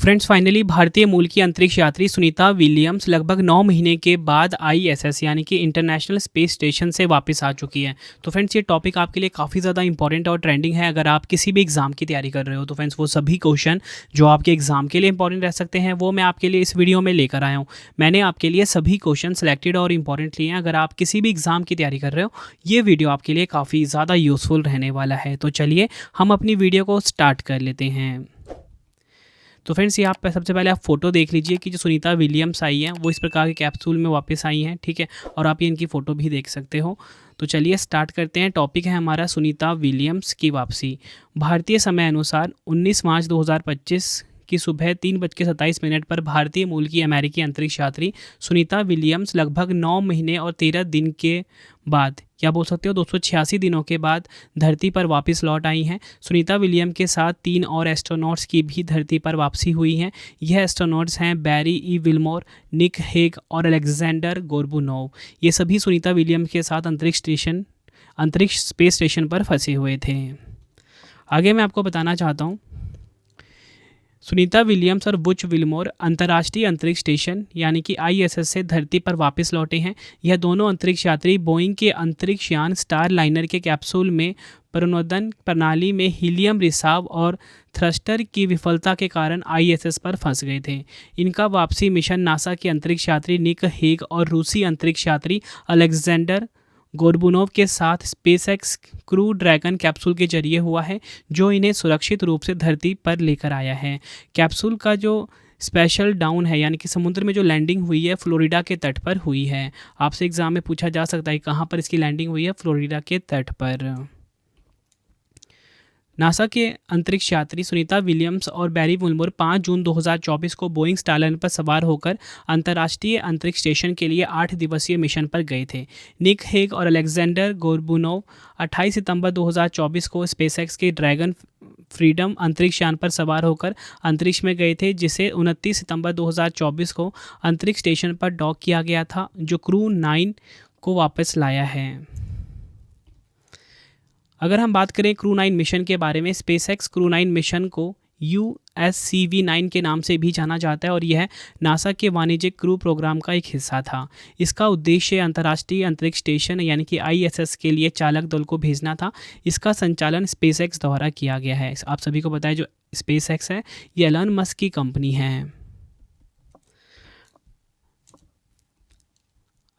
Friends finally भारतीय मूल की अंतरिक्ष यात्री सुनीता विलियम्स लगभग 9 महीने के बाद आईएसएस यानी कि इंटरनेशनल स्पेस स्टेशन से वापस आ चुकी है। तो फ्रेंड्स ये टॉपिक आपके लिए काफ़ी ज़्यादा इंपॉर्टेंट और ट्रेंडिंग है। अगर आप किसी भी एग्जाम की तैयारी कर रहे हो तो फ्रेंड्स वो सभी क्वेश्चन जो आपके एग्जाम के लिए इंपॉर्टेंट रह सकते हैं वो मैं आपके लिए इस वीडियो में लेकर आया हूँ। मैंने आपके लिए सभी क्वेश्चन सेलेक्टेड और इंपॉर्टेंट लिए हैं। अगर आप किसी भी एग्जाम की तैयारी कर रहे हो ये वीडियो आपके लिए काफ़ी ज़्यादा यूज़फुल रहने वाला है। तो चलिए हम अपनी वीडियो को स्टार्ट कर लेते हैं। तो फ्रेंड्स ये आप सबसे पहले आप फ़ोटो देख लीजिए कि जो सुनीता विलियम्स आई हैं वो इस प्रकार के कैप्सूल में वापस आई हैं, ठीक है। और आप ये इनकी फ़ोटो भी देख सकते हो। तो चलिए स्टार्ट करते हैं। टॉपिक है हमारा सुनीता विलियम्स की वापसी। भारतीय समय अनुसार 19 मार्च 2025 की सुबह 3:27 पर भारतीय मूल की अमेरिकी अंतरिक्ष यात्री सुनीता विलियम्स लगभग 9 महीने और 13 दिन के बाद, क्या बोल सकते हो 286 दिनों के बाद धरती पर वापस लौट आई हैं। सुनीता विलियम के साथ 3 और एस्ट्रोनॉट्स की भी धरती पर वापसी हुई हैं। यह एस्ट्रोनॉट्स हैं बैरी ई विल्मोर, निक हेग और अलेक्जेंडर गोर्बुनोव। ये सभी सुनीता विलियम के साथ अंतरिक्ष स्पेस स्टेशन पर फंसे हुए थे। आगे मैं आपको बताना चाहता हूँ सुनीता विलियम्स और बुच विल्मोर अंतर्राष्ट्रीय अंतरिक्ष स्टेशन यानी कि आईएसएस से धरती पर वापस लौटे हैं। यह दोनों अंतरिक्ष यात्री बोइंग के अंतरिक्ष यान स्टार लाइनर के कैप्सूल में प्रणोदन प्रणाली में हीलियम रिसाव और थ्रस्टर की विफलता के कारण आईएसएस पर फंस गए थे। इनका वापसी मिशन नासा के अंतरिक्ष यात्री निक हेग और रूसी अंतरिक्ष यात्री अलेक्जेंडर गोर्बुनोव के साथ स्पेसएक्स क्रू ड्रैगन कैप्सूल के जरिए हुआ है, जो इन्हें सुरक्षित रूप से धरती पर लेकर आया है। कैप्सूल का जो स्पेशल डाउन है यानी कि समुद्र में जो लैंडिंग हुई है फ्लोरिडा के तट पर हुई है। आपसे एग्जाम में पूछा जा सकता है कहाँ पर इसकी लैंडिंग हुई है, फ्लोरिडा के तट पर। नासा के अंतरिक्ष यात्री सुनीता विलियम्स और बैरी विल्मोर 5 जून 2024 को बोइंग स्टारलाइनर पर सवार होकर अंतर्राष्ट्रीय अंतरिक्ष स्टेशन के लिए 8 दिवसीय मिशन पर गए थे। निक हेग और अलेक्जेंडर गोर्बुनोव 28 सितंबर 2024 को स्पेसएक्स के ड्रैगन फ्रीडम अंतरिक्ष यान पर सवार होकर अंतरिक्ष में गए थे, जिसे 29 सितंबर 2024 को अंतरिक्ष स्टेशन पर डॉक किया गया था, जो क्रू 9 को वापस लाया है। अगर हम बात करें क्रू 9 मिशन के बारे में, स्पेसएक्स क्रू 9 मिशन को USCV-9 के नाम से भी जाना जाता है और यह नासा के वाणिज्यिक क्रू प्रोग्राम का एक हिस्सा था। इसका उद्देश्य अंतर्राष्ट्रीय अंतरिक्ष स्टेशन यानी कि ISS के लिए चालक दल को भेजना था। इसका संचालन स्पेसएक्स द्वारा किया गया है। आप सभी को पता है जो स्पेसएक्स है ये एलन मस्क की कंपनी है।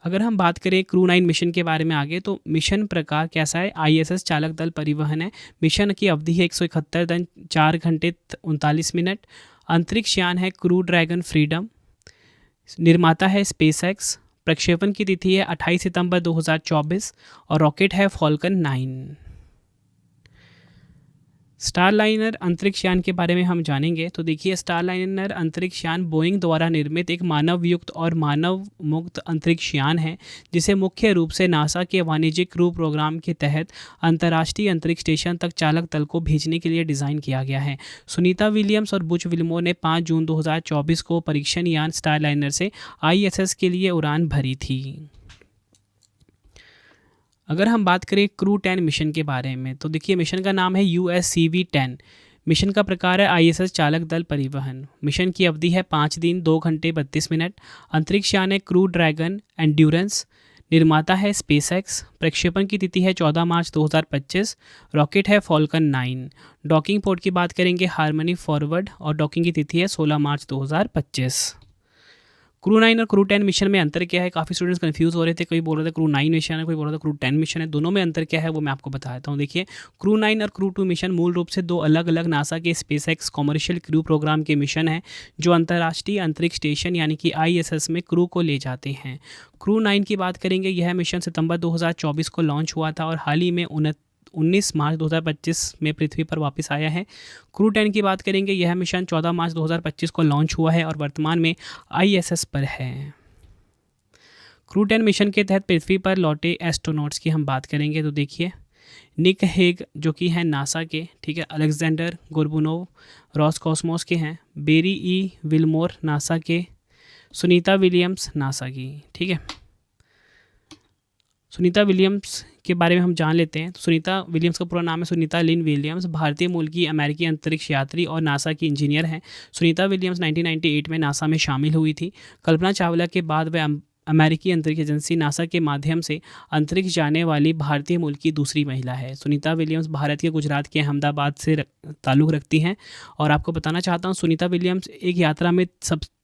अगर हम बात करें क्रू 9 मिशन के बारे में आगे, तो मिशन प्रकार कैसा है, ISS चालक दल परिवहन है। मिशन की अवधि है 171 दिन 4 घंटे 39 मिनट। अंतरिक्ष यान है क्रू ड्रैगन फ्रीडम। निर्माता है स्पेसएक्स। प्रक्षेपण की तिथि है 28 सितंबर 2024 और रॉकेट है फॉल्कन 9। स्टारलाइनर अंतरिक्ष यान के बारे में हम जानेंगे। तो देखिए स्टारलाइनर अंतरिक्ष यान बोइंग द्वारा निर्मित एक मानवयुक्त और मानव मुक्त अंतरिक्ष यान है, जिसे मुख्य रूप से नासा के वाणिज्यिक क्रू प्रोग्राम के तहत अंतर्राष्ट्रीय अंतरिक्ष स्टेशन तक चालक दल को भेजने के लिए डिज़ाइन किया गया है। सुनीता विलियम्स और बुच विल्मोर ने 5 जून 2024 को परीक्षण यान स्टारलाइनर से ISS के लिए उड़ान भरी थी। अगर हम बात करें क्रू 10 मिशन के बारे में, तो देखिए मिशन का नाम है USCV-10। मिशन का प्रकार है ISS चालक दल परिवहन। मिशन की अवधि है 5 दिन 2 घंटे 32 मिनट। अंतरिक्ष यान है क्रू ड्रैगन एंड्योरेंस। निर्माता है स्पेसएक्स। प्रक्षेपण की तिथि है 14 मार्च 2025। रॉकेट है फॉल्कन 9। डॉकिंग पोर्ट की बात करेंगे हार्मनी फॉरवर्ड और डॉकिंग की तिथि है 16 मार्च 2025। क्रू 9 और क्रू 10 मिशन में अंतर क्या है, काफ़ी स्टूडेंट्स कंफ्यूज हो रहे थे। कोई बोल रहा था क्रू 9 मिशन है, कोई बोल रहा था क्रू 10 मिशन है। दोनों में अंतर क्या है वो मैं आपको बताता हूँ। देखिए क्रू 9 और क्रू 2 मिशन मूल रूप से दो अलग अलग नासा के स्पेसएक्स कॉमर्शियल क्रू प्रोग्राम के मिशन हैं, जो अंतर्राष्ट्रीय अंतरिक्ष स्टेशन यानी कि ISS में क्रू को ले जाते हैं। क्रू 9 की बात करेंगे, यह मिशन सितंबर 2024 को लॉन्च हुआ था और हाल ही में 19 मार्च 2025 में पृथ्वी पर वापस आया है। क्रू 10 की बात करेंगे, यह मिशन 14 मार्च 2025 को लॉन्च हुआ है और वर्तमान में ISS पर है। क्रू 10 मिशन के तहत पृथ्वी पर लौटे एस्ट्रोनॉट्स की हम बात करेंगे, तो देखिए निक हेग जो कि हैं नासा के, ठीक है। अलेक्जेंडर गोर्बुनोव रॉसकॉस्मोस के हैं। बैरी ई विल्मोर नासा के। सुनीता विलियम्स नासा की, ठीक है। सुनीता विलियम्स के बारे में हम जान लेते हैं। तो सुनीता विलियम्स का पूरा नाम है सुनीता लिन विलियम्स, भारतीय मूल की अमेरिकी अंतरिक्ष यात्री और नासा की इंजीनियर हैं। सुनीता विलियम्स 1998 में नासा में शामिल हुई थी। कल्पना चावला के बाद वह अमेरिकी अंतरिक्ष एजेंसी नासा के माध्यम से अंतरिक्ष जाने वाली भारतीय मूल की दूसरी महिला है। सुनीता विलियम्स भारत के गुजरात के अहमदाबाद से ताल्लुक़ रखती हैं। और आपको बताना चाहता हूँ, सुनीता विलियम्स एक यात्रा में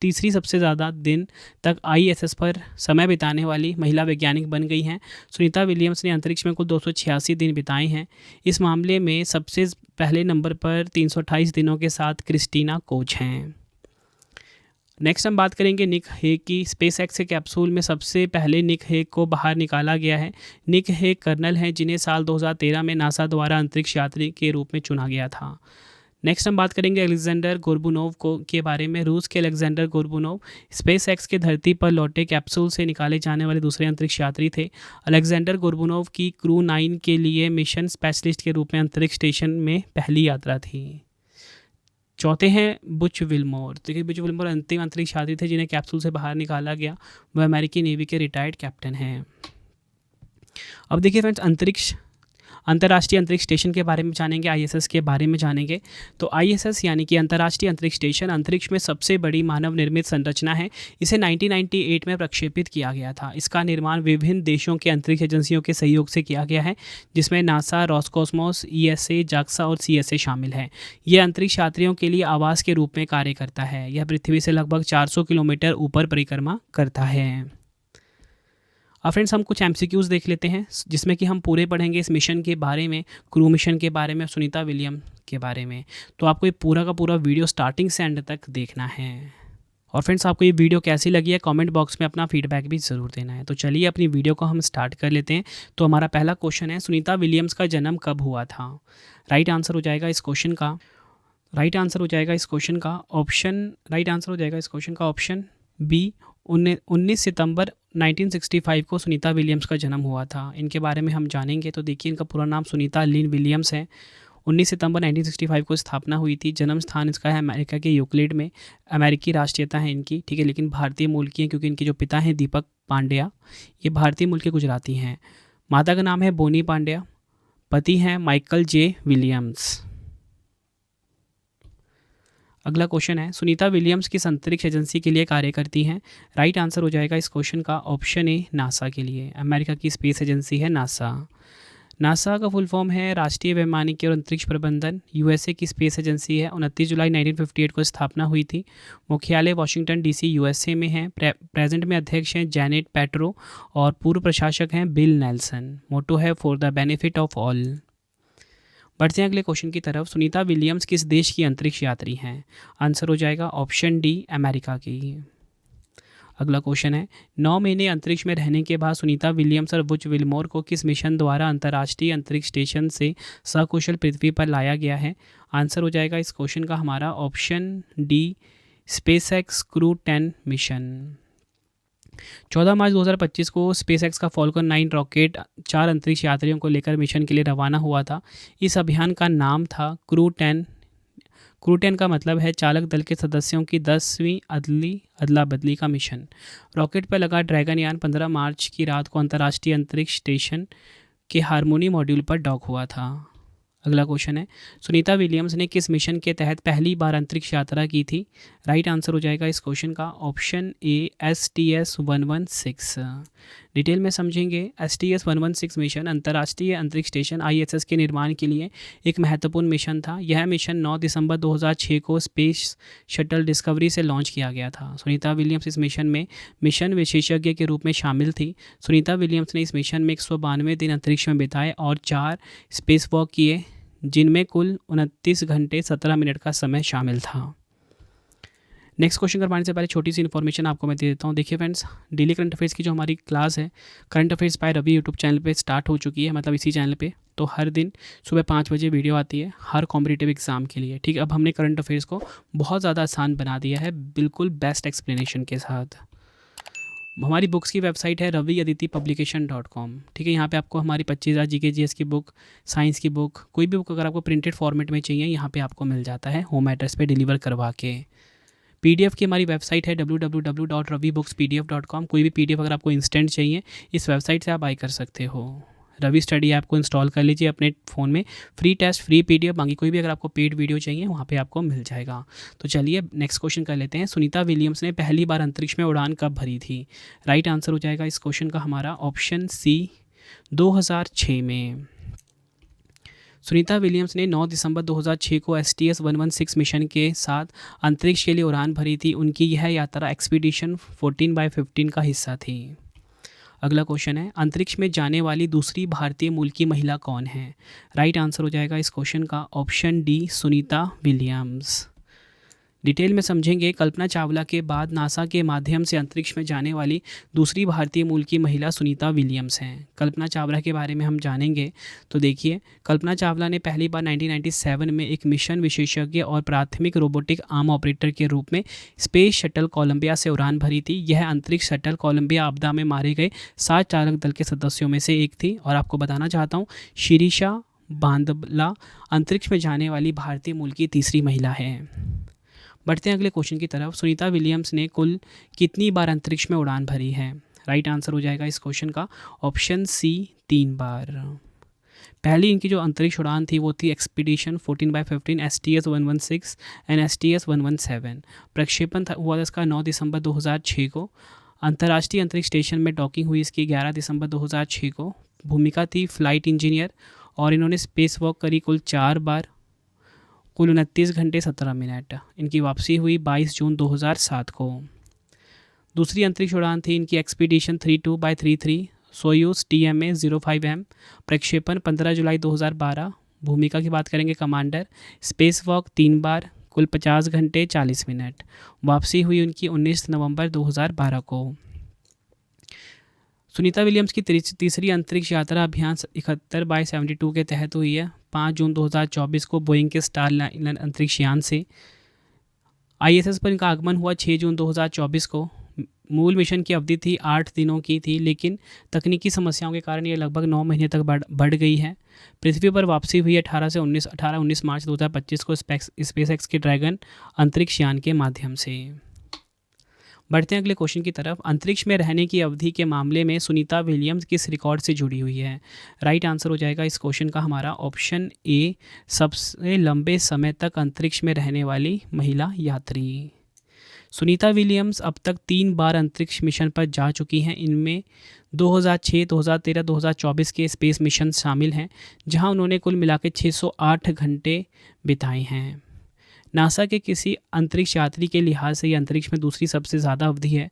तीसरी सबसे ज़्यादा दिन तक ISS पर समय बिताने वाली महिला वैज्ञानिक बन गई हैं। सुनीता विलियम्स ने अंतरिक्ष में कुल 286 दिन बिताए हैं। इस मामले में सबसे पहले नंबर पर 328 दिनों के साथ क्रिस्टीना कोच हैं। नेक्स्ट हम बात करेंगे निक हेग की। स्पेस एक्स के कैप्सूल में सबसे पहले निक हेग को बाहर निकाला गया है। निक हेग कर्नल हैं जिन्हें साल 2013 में नासा द्वारा अंतरिक्ष यात्री के रूप में चुना गया था। नेक्स्ट हम बात करेंगे अलेक्जेंडर गोर्बुनोव के बारे में। रूस के अलेक्जेंडर गोर्बुनोव स्पेस एक्स के धरती पर लौटे कैप्सूल से निकाले जाने वाले दूसरे अंतरिक्ष यात्री थे। अलेक्जेंडर गोर्बुनोव की क्रू 9 के लिए मिशन स्पेशलिस्ट के रूप में अंतरिक्ष स्टेशन में पहली यात्रा थी। चौथे हैं बुच विल्मोर। देखिए, बुच विल्मोर अंतिम अंतरिक्ष यात्री थे जिन्हें कैप्सूल से बाहर निकाला गया। वह अमेरिकी नेवी के रिटायर्ड कैप्टन हैं। अब देखिए फ्रेंड्स, अंतर्राष्ट्रीय अंतरिक्ष स्टेशन के बारे में जानेंगे, ISS के बारे में जानेंगे। तो ISS यानी कि अंतर्राष्ट्रीय अंतरिक्ष स्टेशन अंतरिक्ष में सबसे बड़ी मानव निर्मित संरचना है। इसे 1998 में प्रक्षेपित किया गया था। इसका निर्माण विभिन्न देशों के अंतरिक्ष एजेंसियों के सहयोग से किया गया है, जिसमें नासा, रॉसकॉस्मोस, ESA, जाक्सा और CSA शामिल है। यह अंतरिक्ष यात्रियों के लिए आवास के रूप में कार्य करता है। यह पृथ्वी से लगभग 400 किलोमीटर ऊपर परिक्रमा करता है। अब फ्रेंड्स, हम कुछ MCQs देख लेते हैं जिसमें कि हम पूरे पढ़ेंगे इस मिशन के बारे में, क्रू मिशन के बारे में, सुनीता विलियम के बारे में। तो आपको ये पूरा का पूरा वीडियो स्टार्टिंग से एंड तक देखना है। और फ्रेंड्स, आपको ये वीडियो कैसी लगी है कमेंट बॉक्स में अपना फीडबैक भी ज़रूर देना है। तो चलिए अपनी वीडियो को हम स्टार्ट कर लेते हैं। तो हमारा पहला क्वेश्चन है, सुनीता विलियम्स का जन्म कब हुआ था? राइट आंसर हो जाएगा इस क्वेश्चन का ऑप्शन बी, 19 सितंबर 1965 को सुनीता विलियम्स का जन्म हुआ था। इनके बारे में हम जानेंगे। तो देखिए, इनका पूरा नाम सुनीता लिन विलियम्स है। 19 सितंबर 1965 को स्थापना हुई थी। जन्म स्थान इसका है अमेरिका के यूक्लिड में। अमेरिकी राष्ट्रीयता है इनकी, ठीक है, लेकिन भारतीय मूल की है क्योंकि इनके जो पिता हैं दीपक पांड्या, ये भारतीय मूल के गुजराती हैं। माता का नाम है बोनी पांड्या, पति हैं माइकल जे विलियम्स। अगला क्वेश्चन है, सुनीता विलियम्स किस अंतरिक्ष एजेंसी के लिए कार्य करती हैं? राइट आंसर हो जाएगा इस क्वेश्चन का ऑप्शन ए, नासा के लिए। अमेरिका की स्पेस एजेंसी है नासा। नासा का फुल फॉर्म है राष्ट्रीय वैमानिकी और अंतरिक्ष प्रबंधन। USA की स्पेस एजेंसी है। 29 जुलाई 1958 को स्थापना हुई थी। मुख्यालय वाशिंगटन DC USA में है। प्रेजेंट में अध्यक्ष हैं जैनेट पेट्रो और पूर्व प्रशासक हैं बिल नेल्सन। मोटो है for the benefit of all. बढ़ते हैं अगले क्वेश्चन की तरफ। सुनीता विलियम्स किस देश की अंतरिक्ष यात्री हैं? आंसर हो जाएगा ऑप्शन डी, अमेरिका की। अगला क्वेश्चन है, 9 महीने अंतरिक्ष में रहने के बाद सुनीता विलियम्स और बुच विल्मोर को किस मिशन द्वारा अंतर्राष्ट्रीय अंतरिक्ष स्टेशन से सकुशल पृथ्वी पर लाया गया है? आंसर हो जाएगा इस क्वेश्चन का हमारा option D, SpaceX crew 10 mission. 14 मार्च 2025 को स्पेसएक्स का फॉल्कन 9 रॉकेट 4 अंतरिक्ष यात्रियों को लेकर मिशन के लिए रवाना हुआ था। इस अभियान का नाम था क्रू 10। क्रू 10 का मतलब है चालक दल के सदस्यों की 10वीं अदला बदली का मिशन। रॉकेट पर लगा ड्रैगन यान 15 मार्च की रात को अंतर्राष्ट्रीय अंतरिक्ष स्टेशन के हार्मोनी मॉड्यूल पर डॉक हुआ था। अगला क्वेश्चन है, सुनीता विलियम्स ने किस मिशन के तहत पहली बार अंतरिक्ष यात्रा की थी? राइट आंसर हो जाएगा इस क्वेश्चन का ऑप्शन ए, STS-116। डिटेल में समझेंगे। STS-116 मिशन अंतर्राष्ट्रीय अंतरिक्ष स्टेशन ISS के निर्माण के लिए एक महत्वपूर्ण मिशन था। यह मिशन 9 दिसंबर 2006 को स्पेस शटल डिस्कवरी से लॉन्च किया गया था। सुनीता विलियम्स इस मिशन में मिशन विशेषज्ञ के रूप में शामिल थी। सुनीता विलियम्स ने इस मिशन में 192 दिन अंतरिक्ष में बिताए और 4 स्पेस वॉक किए, जिनमें कुल 29 घंटे 17 मिनट का समय शामिल था। नेक्स्ट क्वेश्चन करवाने से पहले छोटी सी इन्फॉर्मेशन आपको मैं दे देता हूँ। देखिए फ्रेंड्स, डेली करंट अफेयर्स की जो हमारी क्लास है current affairs by Ravi YouTube channel पे स्टार्ट हो चुकी है, मतलब इसी चैनल पे। तो हर दिन सुबह 5 बजे वीडियो आती है हर कॉम्पिटिटिव एग्जाम के लिए, ठीक है। अब हमने करंट अफेयर्स को बहुत ज़्यादा आसान बना दिया है, बिल्कुल बेस्ट एक्सप्लेनेशन के साथ। हमारी बुक्स की वेबसाइट है raviaditipublication.com, ठीक है। यहाँ पे आपको हमारी 25,000 GK GS की बुक, साइंस की बुक, कोई भी बुक अगर आपको प्रिंटेड फॉर्मेट में चाहिए यहाँ पे आपको मिल जाता है होम एड्रेस पे डिलीवर करवा के। पीडीएफ की हमारी वेबसाइट है www.ravibooks.pdf.com। कोई भी पीडीएफ अगर आपको इंस्टेंट चाहिए इस वेबसाइट से आप बाई कर सकते हो। रवि स्टडी ऐप को इंस्टॉल कर लीजिए अपने फ़ोन में, फ्री टेस्ट, फ्री पीडीएफ, बाकी कोई भी अगर आपको पेड वीडियो चाहिए वहाँ पे आपको मिल जाएगा। तो चलिए नेक्स्ट क्वेश्चन कर लेते हैं। सुनीता विलियम्स ने पहली बार अंतरिक्ष में उड़ान कब भरी थी? राइट आंसर हो जाएगा इस क्वेश्चन का हमारा ऑप्शन सी, 2006 में। सुनीता विलियम्स ने 9 दिसंबर 2006 को STS-116 मिशन के साथ अंतरिक्ष के लिए उड़ान भरी थी। उनकी यह यात्रा एक्सपीडिशन 14/15 का हिस्सा थी। अगला क्वेश्चन है, अंतरिक्ष में जाने वाली दूसरी भारतीय मूल की महिला कौन है? राइट आंसर हो जाएगा इस क्वेश्चन का option D, Sunita Williams. Detail में समझेंगे। कल्पना चावला के बाद नासा के माध्यम से अंतरिक्ष में जाने वाली दूसरी भारतीय मूल की महिला सुनीता विलियम्स हैं। कल्पना चावला के बारे में हम जानेंगे। तो देखिए, कल्पना चावला ने पहली बार 1997 में एक मिशन विशेषज्ञ और प्राथमिक रोबोटिक आर्म ऑपरेटर के रूप में स्पेस शटल कोलंबिया से उड़ान भरी थी। यह अंतरिक्ष शटल कोलंबिया आपदा में मारे गए 7 चालक दल के सदस्यों में से एक थी। और आपको बताना चाहता हूँ, शिरीषा बांदला अंतरिक्ष में जाने वाली भारतीय मूल की तीसरी महिला है। बढ़ते हैं अगले क्वेश्चन की तरफ। सुनीता विलियम्स ने कुल कितनी बार अंतरिक्ष में उड़ान भरी है? राइट आंसर हो जाएगा इस क्वेश्चन का ऑप्शन सी, 3 बार। पहली इनकी जो अंतरिक्ष उड़ान थी वो थी एक्सपीडिशन 14/15 STS-116 एंड STS-117। प्रक्षेपण हुआ था इसका 9 दिसंबर 2006 को। अंतर्राष्ट्रीय अंतरिक्ष स्टेशन में डॉकिंग हुई इसकी 11 दिसंबर 2006 को। भूमिका थी फ्लाइट इंजीनियर और इन्होंने स्पेस वॉक करी कुल 4 बार, कुल 29 घंटे 17 मिनट। इनकी वापसी हुई 22 जून 2007 को। दूसरी अंतरिक्ष उड़ान थी इनकी एक्सपीडिशन 32/33 सोयूज TMA-05M। प्रक्षेपण 15 जुलाई 2012। भूमिका की बात करेंगे कमांडर। स्पेस वॉक 3 बार, कुल 50 घंटे 40 मिनट। वापसी हुई उनकी 19 नवंबर 2012 को। सुनीता विलियम्स की तीसरी अंतरिक्ष यात्रा अभियान 71/72 के तहत हुई है 5 जून 2024 को बोइंग के स्टारलाइनर अंतरिक्ष यान से। ISS पर इनका आगमन हुआ 6 जून 2024 को। मूल मिशन की अवधि थी 8 दिनों की थी, लेकिन तकनीकी समस्याओं के कारण ये लगभग 9 महीने तक बढ़ गई है। पृथ्वी पर वापसी हुई 18-19 मार्च 2025 को स्पेसएक्स के ड्रैगन अंतरिक्ष यान के माध्यम से। बढ़ते हैं अगले क्वेश्चन की तरफ। अंतरिक्ष में रहने की अवधि के मामले में सुनीता विलियम्स किस रिकॉर्ड से जुड़ी हुई है? राइट आंसर हो जाएगा इस क्वेश्चन का हमारा ऑप्शन ए, सबसे लंबे समय तक अंतरिक्ष में रहने वाली महिला यात्री। सुनीता विलियम्स अब तक 3 बार अंतरिक्ष मिशन पर जा चुकी हैं। इनमें 2006, 2013, 2024 के स्पेस मिशन शामिल हैं, जहां उन्होंने कुल मिलाकर 608 घंटे बिताए हैं। नासा के किसी अंतरिक्ष यात्री के लिहाज से ये अंतरिक्ष में दूसरी सबसे ज़्यादा अवधि है।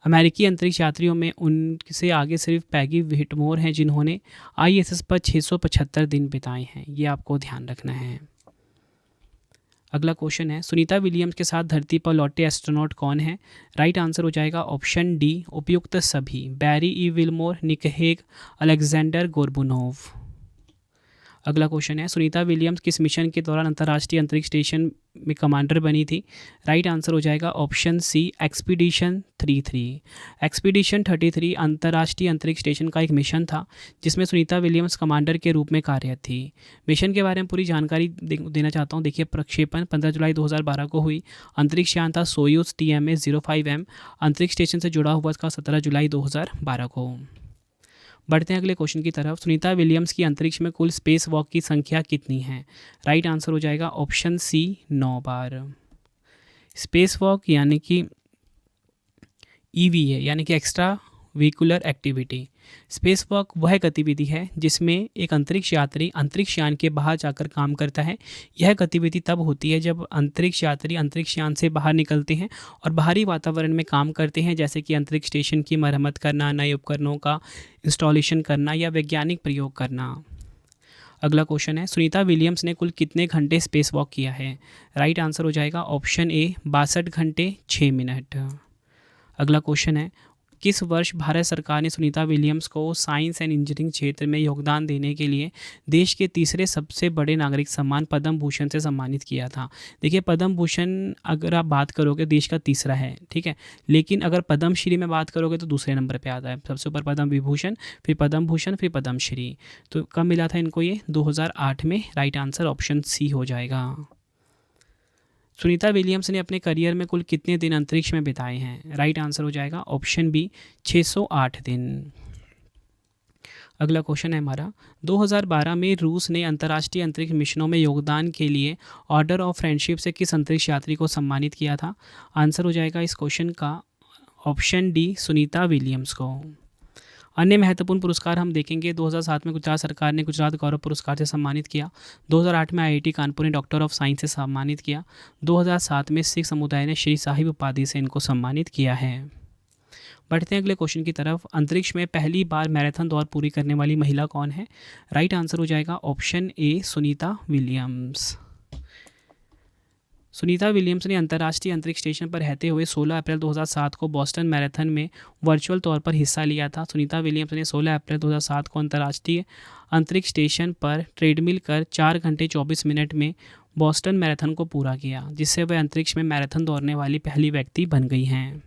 अमेरिकी अंतरिक्ष यात्रियों में उनसे आगे सिर्फ पैगी व्हिटमोर हैं, जिन्होंने ISS पर 675 दिन बिताए हैं। ये आपको ध्यान रखना है। अगला क्वेश्चन है, सुनीता विलियम्स के साथ धरती पर लौटे एस्ट्रोनॉट कौन है? राइट आंसर हो जाएगा ऑप्शन डी, उपयुक्त सभी। Barry E Wilmore, Nick Hague, Alexander Gorbunov. अगला क्वेश्चन है, सुनीता विलियम्स किस मिशन के दौरान अंतर्राष्ट्रीय अंतरिक्ष स्टेशन में कमांडर बनी थी? राइट आंसर हो जाएगा ऑप्शन सी, एक्सपीडिशन 33। एक्सपीडिशन 33 अंतर्राष्ट्रीय अंतरिक्ष स्टेशन का एक मिशन था, जिसमें सुनीता विलियम्स कमांडर के रूप में कार्यरत थी। मिशन के बारे में पूरी जानकारी देना चाहता हूँ। देखिए, प्रक्षेपण 15 जुलाई 2012 को हुई। अंतरिक्ष यान था सोयूज TMA-05M। अंतरिक्ष स्टेशन से जुड़ा हुआ इसका 17 जुलाई 2012 को। बढ़ते हैं अगले क्वेश्चन की तरफ। सुनीता विलियम्स की अंतरिक्ष में कुल स्पेस वॉक की संख्या कितनी है? राइट आंसर हो जाएगा ऑप्शन सी, 9 बार। स्पेस वॉक यानी कि EVA यानी कि extra vehicular activity. Space walk वह गतिविधि है जिसमें एक अंतरिक्ष यात्री अंतरिक्ष यान के बाहर जाकर काम करता है। यह गतिविधि तब होती है जब अंतरिक्ष यात्री अंतरिक्ष यान से बाहर निकलते हैं और बाहरी वातावरण में काम करते हैं, जैसे कि अंतरिक्ष स्टेशन की मरम्मत करना, नए उपकरणों का इंस्टॉलेशन करना या वैज्ञानिक प्रयोग करना। अगला क्वेश्चन है, सुनीता विलियम्स ने कुल कितने घंटे स्पेस वॉक किया है? राइट आंसर हो जाएगा ऑप्शन ए, 62 घंटे 6 मिनट। अगला क्वेश्चन है, किस वर्ष भारत सरकार ने सुनीता विलियम्स को साइंस एंड इंजीनियरिंग क्षेत्र में योगदान देने के लिए देश के तीसरे सबसे बड़े नागरिक सम्मान पद्म भूषण से सम्मानित किया था? देखिए, पद्म भूषण अगर आप बात करोगे देश का तीसरा है, ठीक है, लेकिन अगर पद्म श्री में बात करोगे तो दूसरे नंबर पे आता है। सबसे ऊपर पद्म विभूषण, फिर पद्म भूषण, फिर पद्म श्री। तो कब मिला था इनको? ये 2008 में। राइट आंसर ऑप्शन सी हो जाएगा। सुनीता विलियम्स ने अपने करियर में कुल कितने दिन अंतरिक्ष में बिताए हैं? राइट आंसर हो जाएगा ऑप्शन बी 608 दिन। अगला क्वेश्चन है हमारा, 2012 में रूस ने अंतर्राष्ट्रीय अंतरिक्ष मिशनों में योगदान के लिए ऑर्डर ऑफ फ्रेंडशिप से किस अंतरिक्ष यात्री को सम्मानित किया था? आंसर हो जाएगा इस क्वेश्चन का ऑप्शन डी सुनीता विलियम्स को। अन्य महत्वपूर्ण पुरस्कार हम देखेंगे, 2007 में गुजरात सरकार ने गुजरात गौरव पुरस्कार से सम्मानित किया। 2008 में आईआईटी कानपुर ने डॉक्टर ऑफ साइंस से सम्मानित किया। 2007 में सिख समुदाय ने श्री साहिब उपाधि से इनको सम्मानित किया है। बढ़ते हैं अगले क्वेश्चन की तरफ, अंतरिक्ष में पहली बार मैराथन दौड़ पूरी करने वाली महिला कौन है? राइट आंसर हो जाएगा option A Sunita Williams. Sunita Williams ने अंतर्राष्ट्रीय अंतरिक्ष स्टेशन पर रहते हुए 16 अप्रैल 2007 को बोस्टन मैराथन में वर्चुअल तौर पर हिस्सा लिया था। सुनीता विलियम्स ने 16 अप्रैल 2007 को अंतर्राष्ट्रीय अंतरिक्ष स्टेशन पर ट्रेडमिल कर 4 घंटे 24 मिनट में बोस्टन मैराथन को पूरा किया, जिससे वह अंतरिक्ष में मैराथन दौड़ने वाली पहली व्यक्ति बन गई हैं।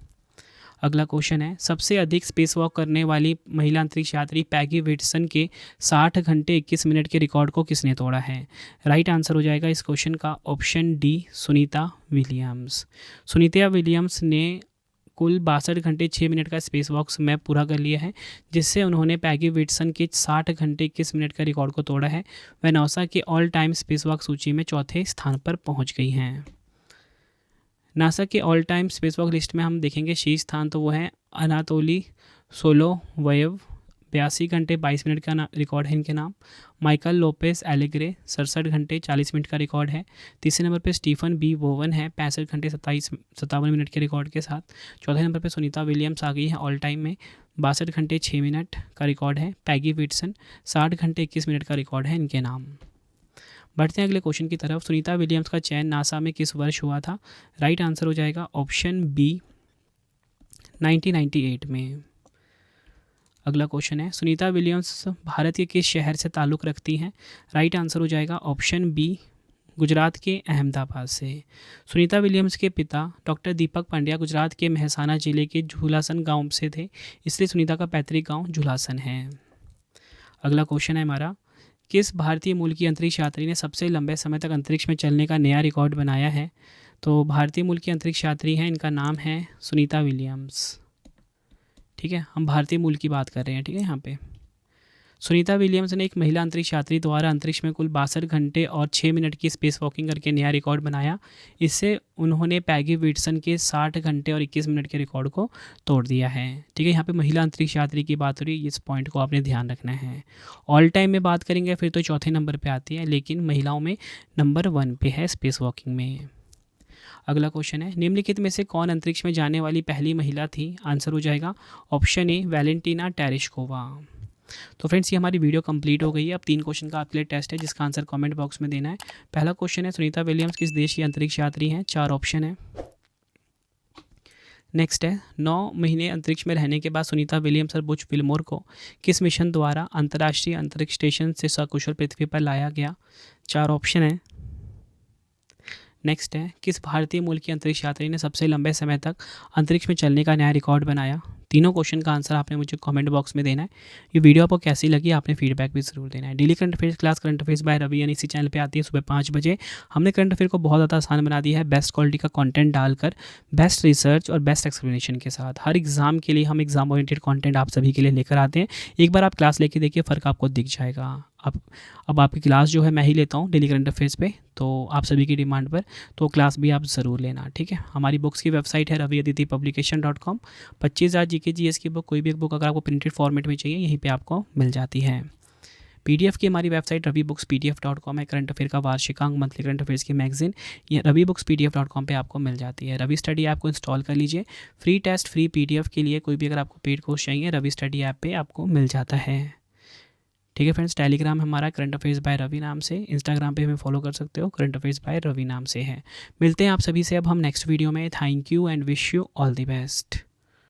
अगला क्वेश्चन है, सबसे अधिक स्पेस वॉक करने वाली महिला अंतरिक्ष यात्री पैगी विटसन के 60 घंटे 21 मिनट के रिकॉर्ड को किसने तोड़ा है? राइट आंसर हो जाएगा इस क्वेश्चन का option D Sunita Williams. Sunita Williams ने कुल 62 घंटे 6 मिनट का स्पेस वॉक समय पूरा कर लिया है, जिससे उन्होंने पैगी विटसन के 60 घंटे 21 मिनट का रिकॉर्ड को तोड़ा है। वह नासा के ऑल टाइम स्पेस वॉक सूची में चौथे स्थान पर पहुँच गई हैं। नासा के all time space walk list में हम देखेंगे शीर्ष स्थान तो वो है अनातोली सोलोवयव, 82 घंटे 22 मिनट का रिकॉर्ड है इनके नाम। माइकल लोपेस एलेग्रे 67 घंटे 40 मिनट का रिकॉर्ड है। तीसरे नंबर पे स्टीफन बी वोवन है 65 घंटे 57 मिनट के रिकॉर्ड के साथ। चौथे नंबर पे सुनीता विलियम्स आ गई है ऑल टाइम में, 62 घंटे 6 मिनट का रिकॉर्ड है। पैगी विटसन 60 घंटे 21 मिनट का रिकॉर्ड है इनके नाम। बढ़ते हैं अगले क्वेश्चन की तरफ, सुनीता विलियम्स का चयन नासा में किस वर्ष हुआ था? राइट आंसर हो जाएगा ऑप्शन बी 1998 में। अगला क्वेश्चन है, सुनीता विलियम्स भारत के किस शहर से ताल्लुक़ रखती हैं? राइट आंसर हो जाएगा ऑप्शन बी गुजरात के अहमदाबाद से। सुनीता विलियम्स के पिता डॉक्टर दीपक पांड्या गुजरात के मेहसाना जिले के झूलासन गांव से थे, इसलिए सुनीता का पैतृक गांव झूलासन है। अगला क्वेश्चन है हमारा, किस भारतीय मूल की अंतरिक्ष यात्री ने सबसे लंबे समय तक अंतरिक्ष में चलने का नया रिकॉर्ड बनाया है? तो भारतीय मूल की अंतरिक्ष यात्री हैं, इनका नाम है सुनीता विलियम्स। ठीक है, हम भारतीय मूल की बात कर रहे हैं। ठीक है, यहाँ पे सुनीता विलियम्स ने एक महिला अंतरिक्ष यात्री द्वारा अंतरिक्ष में कुल 62 घंटे और 6 मिनट की स्पेस वॉकिंग करके नया रिकॉर्ड बनाया। इससे उन्होंने पैगी विटसन के 60 घंटे और 21 मिनट के रिकॉर्ड को तोड़ दिया है। ठीक है, यहाँ पे महिला अंतरिक्ष यात्री की बात हो रही है, इस पॉइंट को आपने ध्यान रखना है। ऑल टाइम में बात करेंगे फिर तो चौथे नंबर पर आती है, लेकिन महिलाओं में नंबर 1 पे है स्पेस वॉकिंग में। अगला क्वेश्चन है, निम्नलिखित में से कौन अंतरिक्ष में जाने वाली पहली महिला थी? आंसर हो जाएगा ऑप्शन ए वैलेंटीना टेरेश्कोवा। तो फ्रेंड्स, ये हमारी वीडियो कंप्लीट हो गई है। अब 3 क्वेश्चन का आपके लिए टेस्ट है, जिसका आंसर कमेंट बॉक्स में देना है। पहला क्वेश्चन है, सुनीता विलियम्स किस देश की अंतरिक्ष यात्री हैं? 4 ऑप्शन है। नेक्स्ट है, 9 महीने अंतरिक्ष में रहने के बाद सुनीता विलियम्स और बुच विल्मोर को किस मिशन द्वारा अंतर्राष्ट्रीय अंतरिक्ष स्टेशन से सकुशल पृथ्वी पर लाया गया? 4 ऑप्शन है। नेक्स्ट है, किस भारतीय मूल की अंतरिक्ष यात्री ने सबसे लंबे समय तक अंतरिक्ष में चलने का नया रिकॉर्ड बनाया? तीनों क्वेश्चन का आंसर आपने मुझे कमेंट बॉक्स में देना है। ये वीडियो आपको कैसी लगी आपने फीडबैक भी जरूर देना है। Daily current affairs class current affairs by Ravi इसी चैनल पे आती है सुबह 5 बजे। हमने करंट अफेयर को बहुत ज़्यादा आसान बना दिया है, बेस्ट क्वालिटी का कंटेंट डालकर, बेस्ट रिसर्च और बेस्ट एक्सप्लेनेशन के साथ। हर एग्जाम के लिए हम एग्जाम ओरिएंटेड कंटेंट आप सभी के लिए लेकर आते हैं। एक बार आप क्लास लेके देखिए, फ़र्क आपको दिख जाएगा। अब आपकी क्लास जो है मैं ही लेता हूँ डेली करंट अफेयर्स पे, तो आप सभी की डिमांड पर, तो क्लास भी आप ज़रूर लेना। ठीक है, हमारी बुक्स की वेबसाइट है raviaditipublication.com। 25,000 GK GS की बुक, कोई भी एक बुक अगर आपको प्रिंटेड फॉर्मेट में चाहिए यहीं पे आपको मिल जाती है। PDF की हमारी वेबसाइट ravibookspdf.com है। करंट अफेयर का वार्षिकांक, मंथली करंट अफेयर्स की मैगजीन ये ravibookspdf.com पे आपको मिल जाती है। रवि स्टडी ऐप को इंस्टॉल कर लीजिए। फ्री टेस्ट, फ्री PDF के लिए कोई भी अगर आपको पेड कोर्स चाहिए, रवि स्टडी ऐप पे आपको मिल जाता है। ठीक है फ्रेंड्स, टेलीग्राम हमारा करंट अफेयर्स बाय रवि नाम से, इंस्टाग्राम पे हमें फॉलो कर सकते हो, करंट अफेयर्स बाय रवि नाम से है। मिलते हैं आप सभी से अब हम नेक्स्ट वीडियो में। Thank you and wish you all the best.